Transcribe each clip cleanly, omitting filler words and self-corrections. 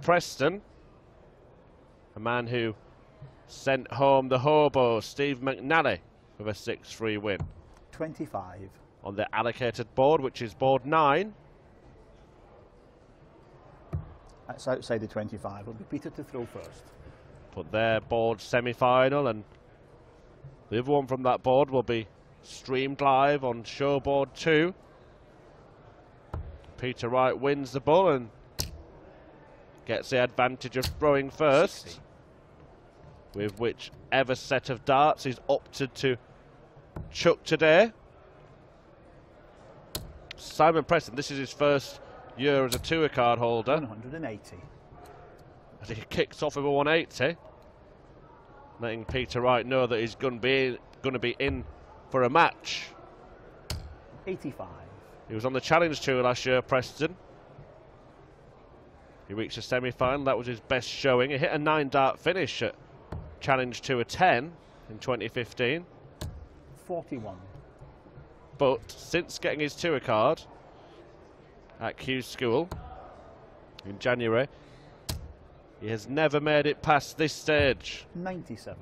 Preston, a man who sent home the hobo Steve McNally with a 6-3 win. 25. On the allocated board, which is board 9. That's outside the 25. It'll be Peter to throw first. But their board semi-final, and the other one from that board will be streamed live on show board 2. Peter Wright wins the bull and gets the advantage of throwing first, 60. with whichever set of darts he's opted to chuck today. Simon Preston, this is his first year as a tour card holder. 180. As he kicks off with a 180, letting Peter Wright know that he's going to be in for a match. 85. He was on the Challenge Tour last year, Preston. He reached a semi-final. That was his best showing. He hit a 9-dart finish at Challenge Tour 10 in 2015. 41. But since getting his tour card at Q School in January, he has never made it past this stage. 97.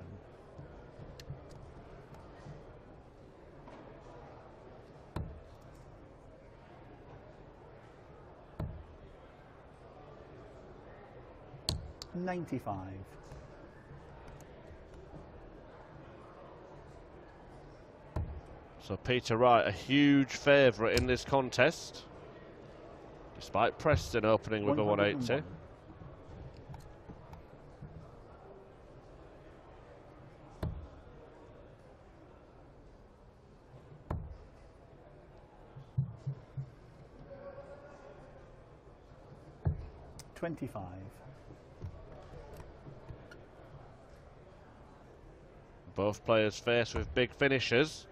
$95. So Peter Wright, a huge favourite in this contest, despite Preston opening with a 180. $25. Both players faced with big finishers.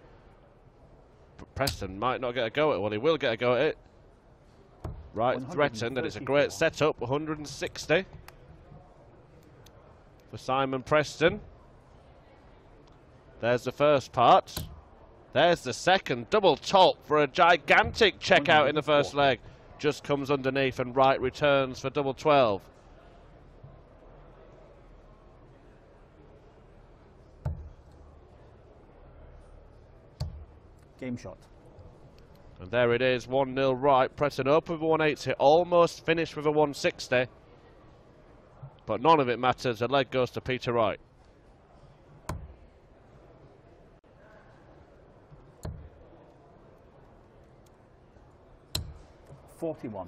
But Preston might not get a go at it. Well, he will get a go at it. Right, threatened, and it's a great setup. 160 for Simon Preston. There's the first part. There's the second. Double top for a gigantic checkout in the first leg. Just comes underneath, and Wright returns for double 12. Game shot. And there it is, 1-0 Wright. Preston up with a 180, almost finished with a 160. But none of it matters. The leg goes to Peter Wright. $41.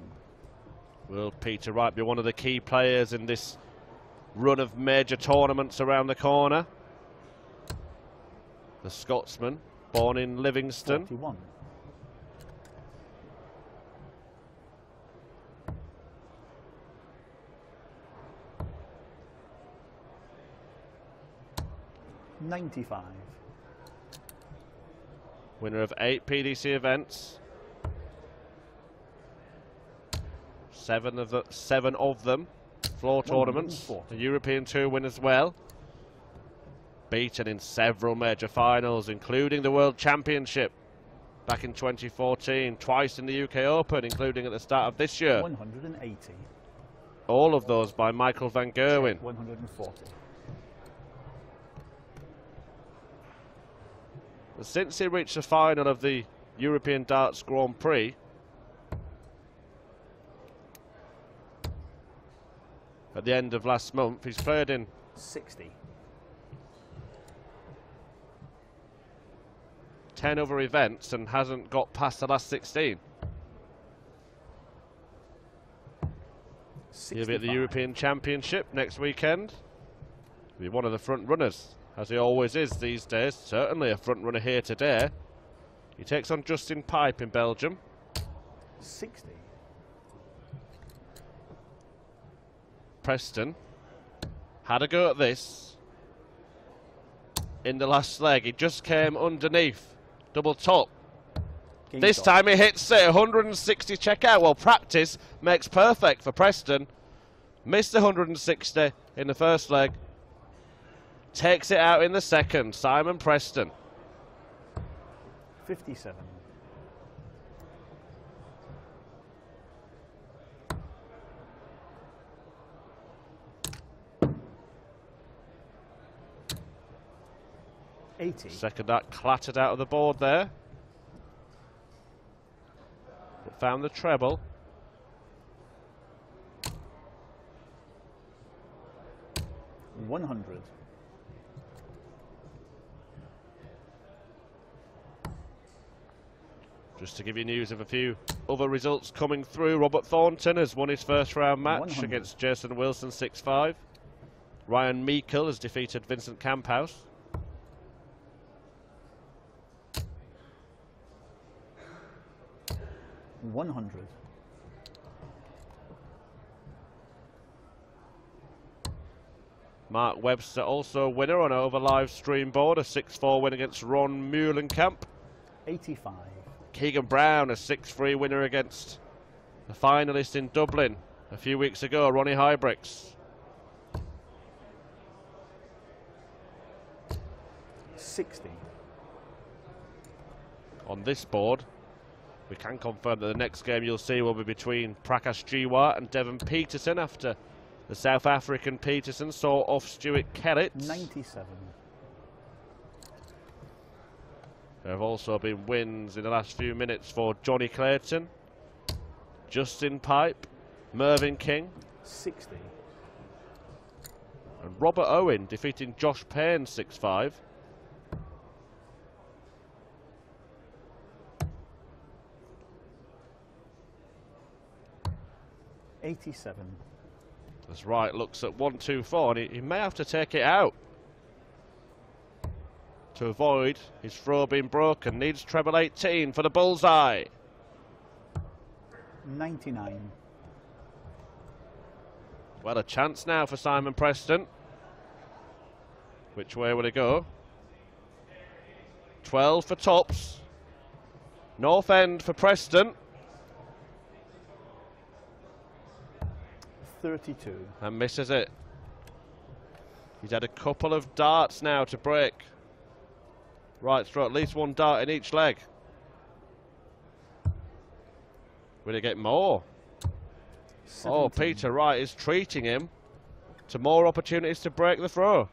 Will Peter Wright be one of the key players in this run of major tournaments around the corner? The Scotsman, born in Livingston. 41. $95. Winner of 8 PDC events. 7 of them floor tournaments. 140. The European Tour win as well. Beaten in several major finals, including the World Championship back in 2014. Twice in the UK Open, including at the start of this year. 180. All of those by Michael van Gerwen. 140. Since he reached the final of the European Darts Grand Prix, at the end of last month, he's played in 60. 10 other events and hasn't got past the last 16. 65. He'll be at the European Championship next weekend. He'll be one of the front runners, as he always is these days. Certainly a front runner here today. He takes on Justin Pipe in Belgium. 60. Preston had a go at this in the last leg. He just came underneath. Double top. Game This shot. time he hits it. 160 checkout. Well, practice makes perfect for Preston. Missed the 160 in the first leg. Takes it out in the second. Simon Preston. 57. 80. Second that clattered out of the board there. But found the treble. $100. Just to give you news of a few other results coming through, Robert Thornton has won his first round match 100. against Jason Wilson 6-5. Ryan Meikle has defeated Vincent Camphouse. $100. Mark Webster also a winner on over live stream board, a 6-4 win against Ron Muhlenkamp. 85. Keegan Brown, a 6-3 winner against the finalist in Dublin a few weeks ago, Ronnie Hybricks. 60. On this board, we can confirm that the next game you'll see will be between Prakash Jiwat and Devon Peterson after the South African Peterson saw off Stuart Kellett. 97. There have also been wins in the last few minutes for Johnny Clayton, Justin Pipe, Mervyn King, 60. and Robert Owen defeating Josh Payne 6-5. $87. As Wright looks at 1-2-4, and he may have to take it out to avoid his throw being broken. Needs treble 18 for the bullseye. 99. Well, a chance now for Simon Preston. Which way will he go? 12 for tops. North end for Preston. 32. And misses it. He's had a couple of darts now to break. Right, throw at least one dart in each leg. Will he get more? 17. Oh, Peter Wright is treating him to more opportunities to break the throw.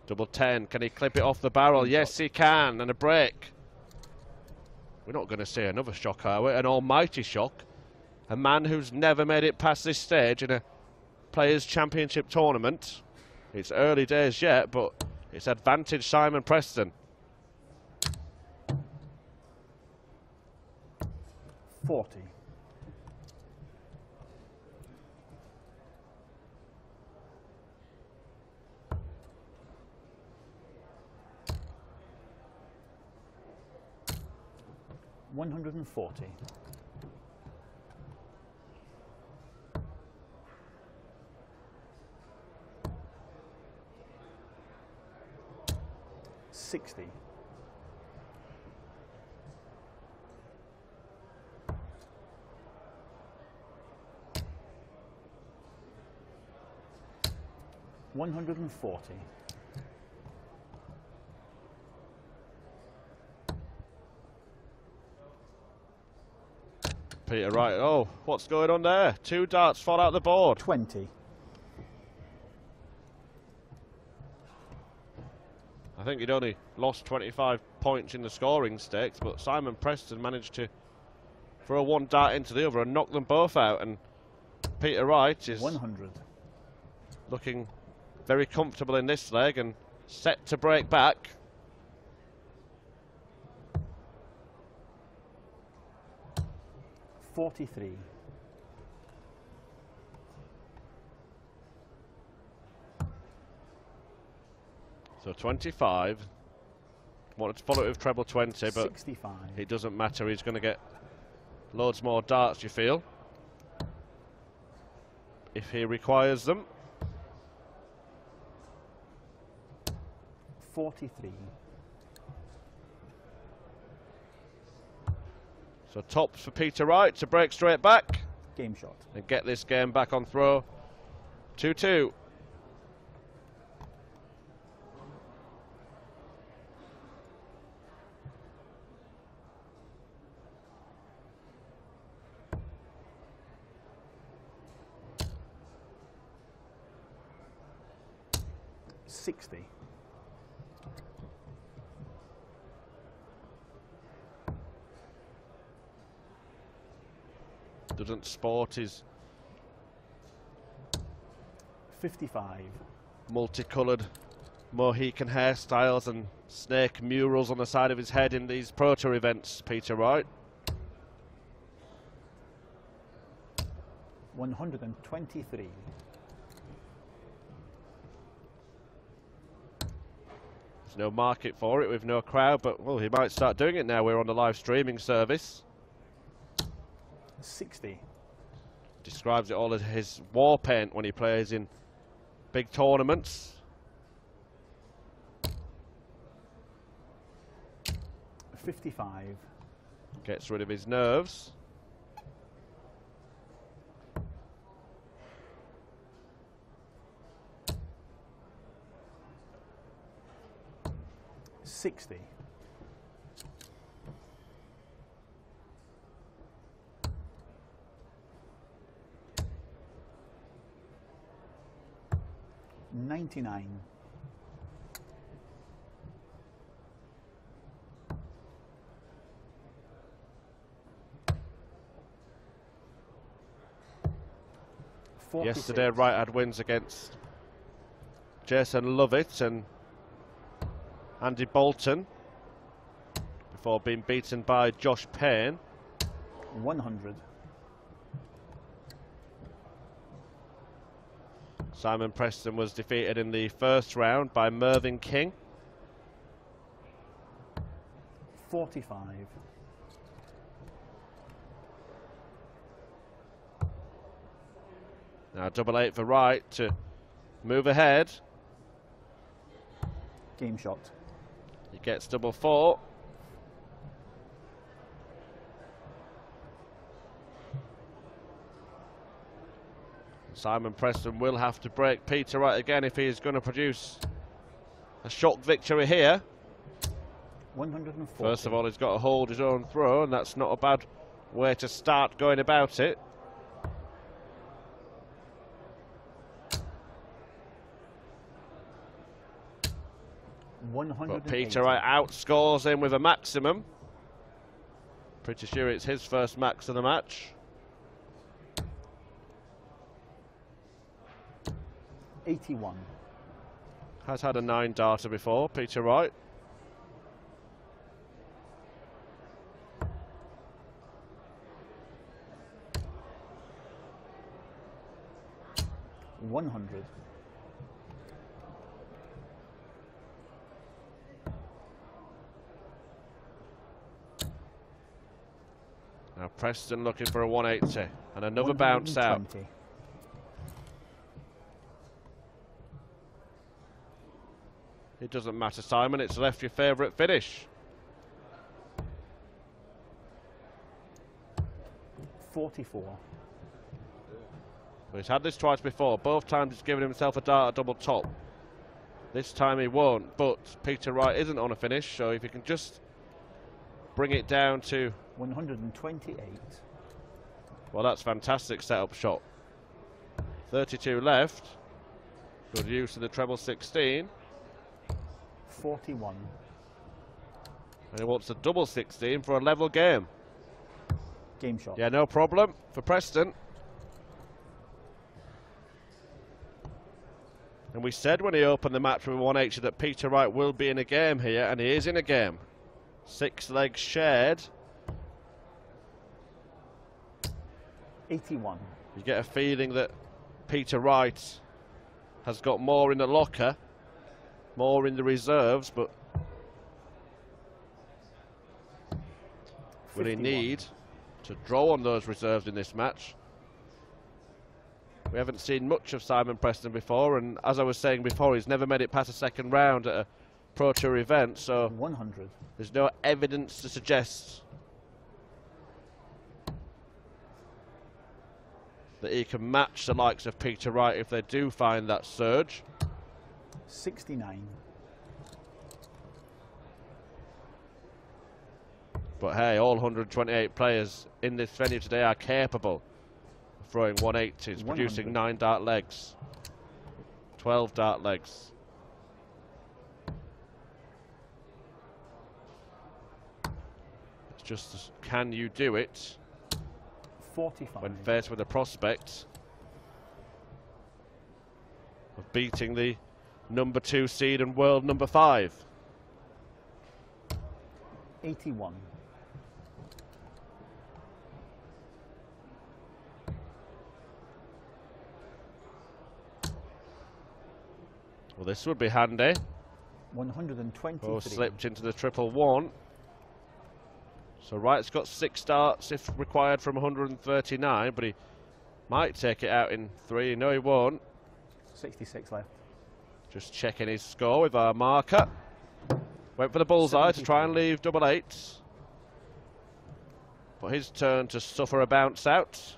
Double 10. Can he clip it off the barrel? Yes, he can. And a break. We're not going to see another shock, are we? An almighty shock. A man who's never made it past this stage in a Players' Championship tournament. It's early days yet, but it's advantage Simon Preston. 40. $140. $60. $140. Peter Wright, oh, what's going on there? Two darts fall out the board. 20. I think he'd only lost 25 points in the scoring stakes, but Simon Preston managed to throw one dart into the other and knock them both out. And Peter Wright is 100. looking very comfortable in this leg and set to break back. $43. So 25. Wanted to follow it with treble 20, but 65. it doesn't matter. He's going to get loads more darts, you feel, if he requires them. 43. So tops for Peter Wright to break straight back Game shot. and get this game back on throw. 2-2. 60. Doesn't sport his 55. multicoloured Mohican hairstyles and snake murals on the side of his head in these Pro Tour events, Peter Wright. 123. There's no market for it with no crowd, but well, he might start doing it now. We're on the live streaming service. 60. Describes it all as his war paint when he plays in big tournaments. 55. Gets rid of his nerves. 60. 99. 46. Yesterday, Wright had wins against Jason Lovett and Andy Bolton before being beaten by Josh Payne. 100. Simon Preston was defeated in the first round by Mervyn King. 45. Now 8-8 for Wright to move ahead. Game shot. He gets 4-4. Simon Preston will have to break Peter Wright again if he is going to produce a shock victory here. 140. First of all, he's got to hold his own throw, and that's not a bad way to start going about it. But Peter Wright outscores him with a maximum. Pretty sure it's his first max of the match. 81. Has had a 9-darter before, Peter Wright. $100. Now Preston looking for a 180 and another bounce out. It doesn't matter, Simon, it's left your favourite finish. 44. Well, he's had this twice before. Both times he's given himself a dart at double top. This time he won't, but Peter Wright isn't on a finish, so if he can just bring it down to 128. Well, that's fantastic setup shot. 32 left. Good use of the treble 16. 41. And he wants a double 16 for a level game. Game shot. Yeah, no problem for Preston. And we said when he opened the match with 180 that Peter Wright will be in a game here, and he is in a game. 6 legs shared. 81. You get a feeling that Peter Wright has got more in the locker, more in the reserves, but will he need to draw on those reserves in this match? We haven't seen much of Simon Preston before, and as I was saying before, he's never made it past a second round at a Pro Tour event, so 100. There's no evidence to suggest that he can match the likes of Peter Wright if they do find that surge. 69. But hey, all 128 players in this venue today are capable of throwing 180s, producing 9 dart legs, 12 dart legs. just can you do it 45. when faced with the prospect of beating the number 2 seed and world number 5. 81. Well, this would be handy. 123. Oh, slipped into the 111. So Wright's got 6 starts if required from 139, but he might take it out in 3. No, he won't. 66 left. Just checking his score with our marker. Went for the bullseye to try and leave double 8. But his turn to suffer a bounce out.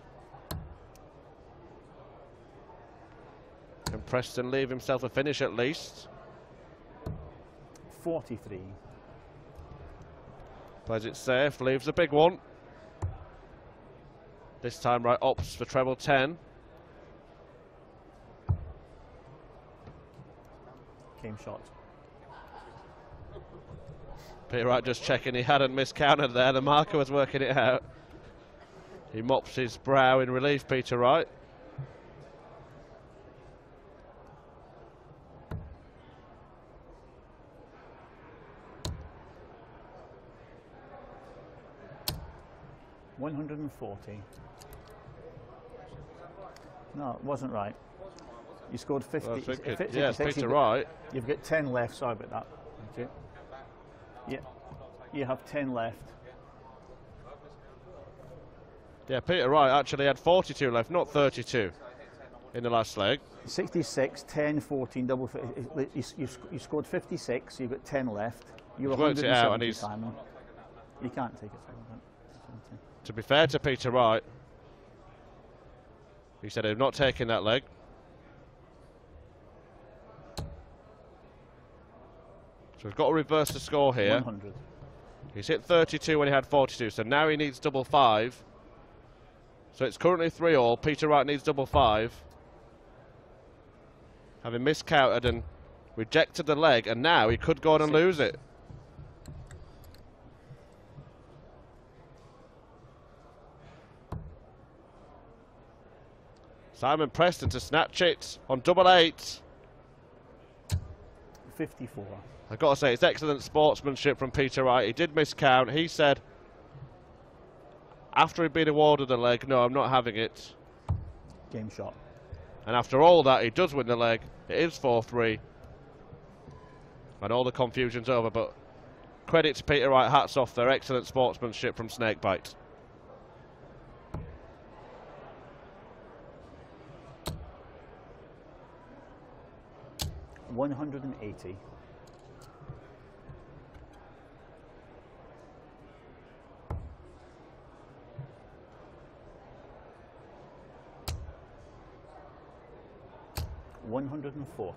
Can Preston leave himself a finish at least? 43. Plays it safe, leaves a big one. This time Wright opts for treble 10. Game shot. Peter Wright just checking he hadn't miscounted there. The marker was working it out. He mops his brow in relief, Peter Wright. $140. No, it wasn't right. You scored 50. Well, If it's yes, 56, Peter Wright. You've got 10 left. Sorry about that. Thank you. Yeah, you have 10 left. Yeah, Peter Wright actually had 42 left, not 32 in the last leg. 66, 10, 14, double. You scored 56. You've got 10 left. You're He's worked it out, and 170, he's. Simon. You can't take it, Simon. To be fair to Peter Wright, he said he's not taking that leg. So we've got to reverse the score here. 100. He's hit 32 when he had 42, so now he needs double 5. So it's currently 3-all. Peter Wright needs double 5. Having miscounted and rejected the leg, and now he could go on and lose it. Simon Preston to snatch it on double 8. 54. I've got to say, it's excellent sportsmanship from Peter Wright. He did miscount. He said, after he'd been awarded the leg, no, I'm not having it. Game shot. And after all that, he does win the leg. It is 4-3. And all the confusion's over, but credit to Peter Wright, hats off there. Excellent sportsmanship from Snakebite. $180. $140.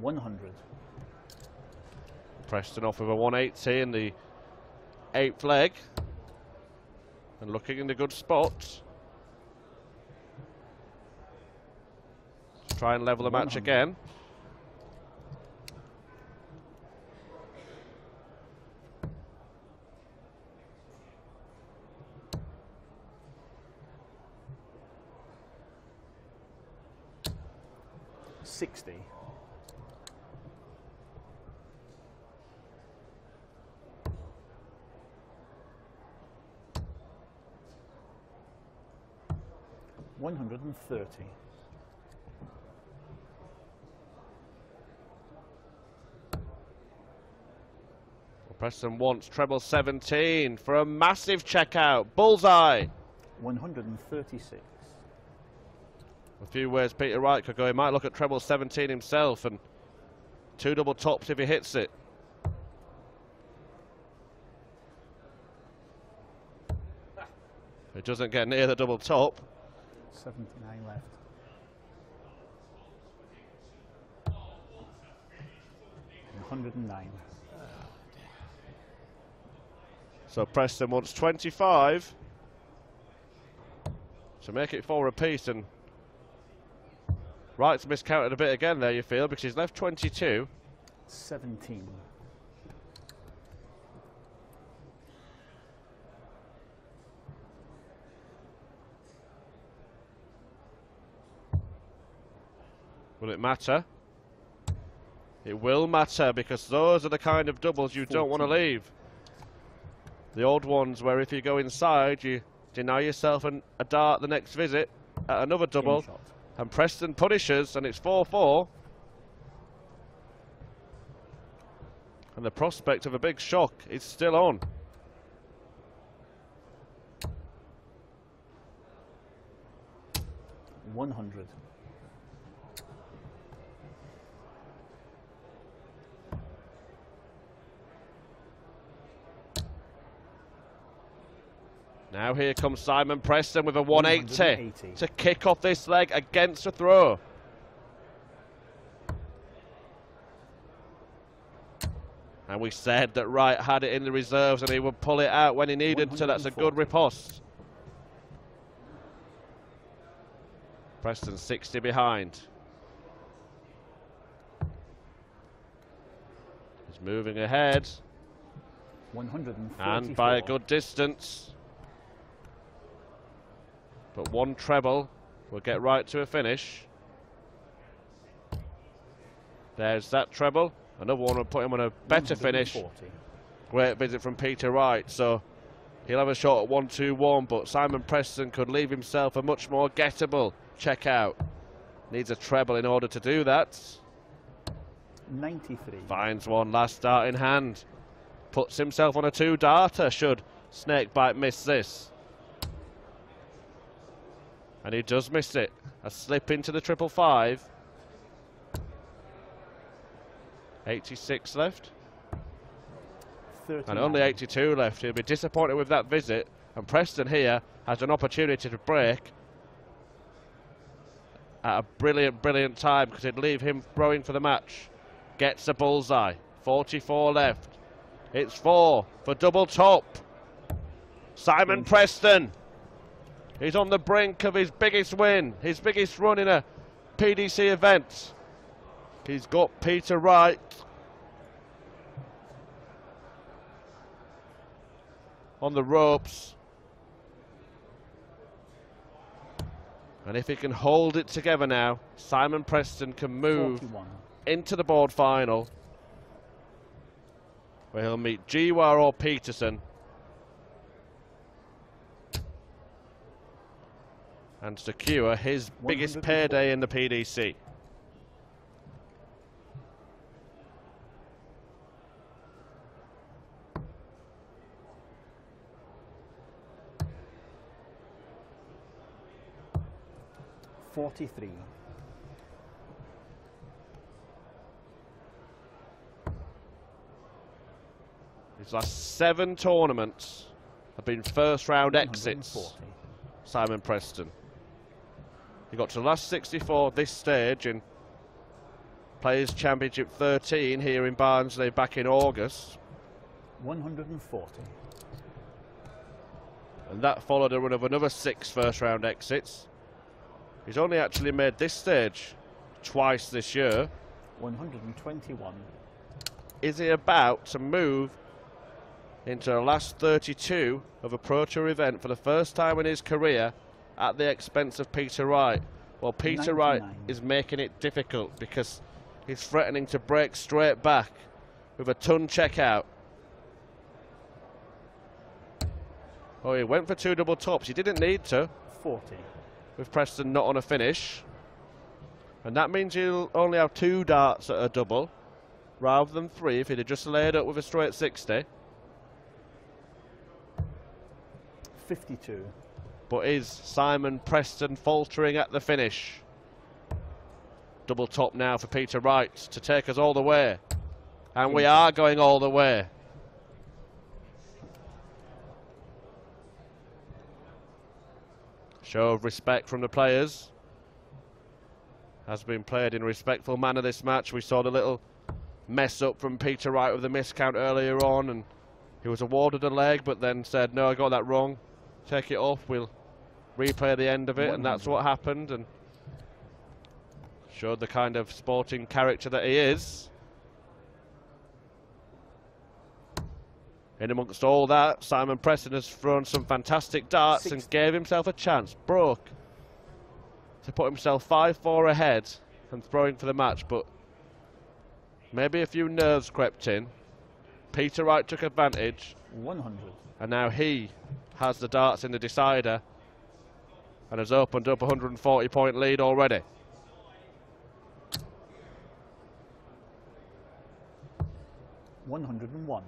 $100. Preston off with a 180 in the 8th leg. And looking in the good spot. Let's try and level the match 100. again. $60. $130. Well, Preston wants treble 17 for a massive checkout. Bullseye. 136. A few ways Peter Wright could go. He might look at treble 17 himself and 2 double tops if he hits it. It doesn't get near the double top. 79 left. And 109. So Preston wants 25 to make it 4 apiece, and Wright's miscounted a bit again there, you feel, because he's left 22. 17. Will it matter? It will matter, because those are the kind of doubles you 14. don't want to leave. The old ones where if you go inside, you deny yourself a dart the next visit at another double. And Preston punishes, and it's 4-4. And the prospect of a big shock is still on. $100. Now here comes Simon Preston with a 180 to kick off this leg against a throw. And we said that Wright had it in the reserves and he would pull it out when he needed to. That's a good riposte. Preston 60 behind. He's moving ahead. 144. And by a good distance. But one treble will get Wright to a finish. There's that treble. Another one will put him on a better finish. Great visit from Peter Wright. So he'll have a shot at 1-2-1, but Simon Preston could leave himself a much more gettable checkout. Needs a treble in order to do that. 93. Finds one last dart in hand. Puts himself on a 2-darter should Snakebite miss this. And he does miss it. A slip into the 555. 86 left. 39. And only 82 left. He'll be disappointed with that visit. And Preston here has an opportunity to break at a brilliant, brilliant time, because it'd leave him throwing for the match. Gets a bullseye. 44 left. It's 4 for double top. Simon Preston. He's on the brink of his biggest win, his biggest run in a PDC event. He's got Peter Wright. On the ropes. And if he can hold it together now, Simon Preston can move 41. Into the board final, where he'll meet Jiwa or Peterson. And secure his biggest payday in the PDC. $43. His last 7 tournaments have been first round exits. Simon Preston. He got to the last 64 this stage in Players Championship 13 here in Barnsley back in August. 140. And that followed a run of another 6 first round exits. He's only actually made this stage twice this year. 121. Is he about to move into the last 32 of a Pro Tour event for the first time in his career at the expense of Peter Wright? Well, Peter 99. Wright is making it difficult because he's threatening to break straight back with a ton checkout. Oh, he went for 2 double tops. He didn't need to. 40. With Preston not on a finish. And that means he'll only have 2 darts at a double rather than 3 if he'd have just laid up with a straight 60. 52. But is Simon Preston faltering at the finish? Double top now for Peter Wright to take us all the way. And we are going all the way. Show of respect from the players. Has been played in a respectful manner this match. We saw the little mess up from Peter Wright with the miscount earlier on, and he was awarded a leg but then said, no, I got that wrong. Take it off, we'll replay the end of it, and that's what happened, and showed the kind of sporting character that he is. In amongst all that, Simon Preston has thrown some fantastic darts and gave himself a chance. Broke to put himself 5-4 ahead and throwing for the match, but maybe a few nerves crept in. Peter Wright took advantage. 100. And now he has the darts in the decider and has opened up a 140-point lead already. $101.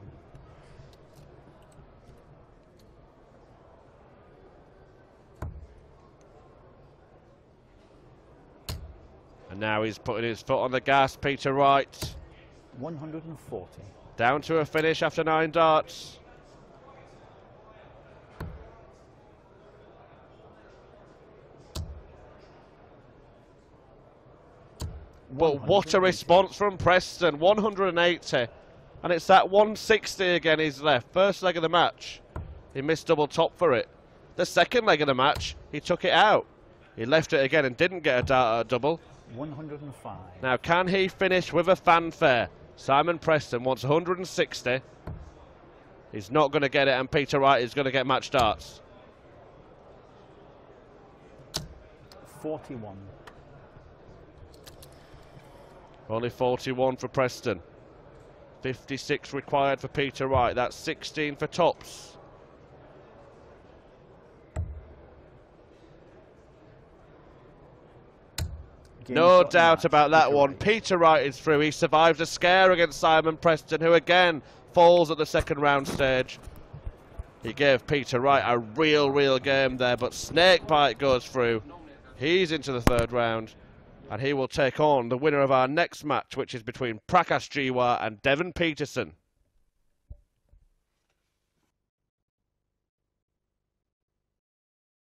And now he's putting his foot on the gas, Peter Wright. 140. Down to a finish after 9 darts. But what a response from Preston, 180. And it's that 160 again he's left. First leg of the match, he missed double top for it. The second leg of the match, he took it out. He left it again and didn't get a dart at a double. 105. Now, can he finish with a fanfare? Simon Preston wants 160. He's not going to get it, and Peter Wright is going to get match darts. 41. Only 41 for Preston. 56 required for Peter Wright. That's 16 for tops. No doubt about that one. Peter Wright is through. He survives a scare against Simon Preston, who again falls at the second round stage. He gave Peter Wright a real game there, but Snakebite goes through. He's into the third round, and he will take on the winner of our next match, which is between Prakash Jiwa and Devon Peterson.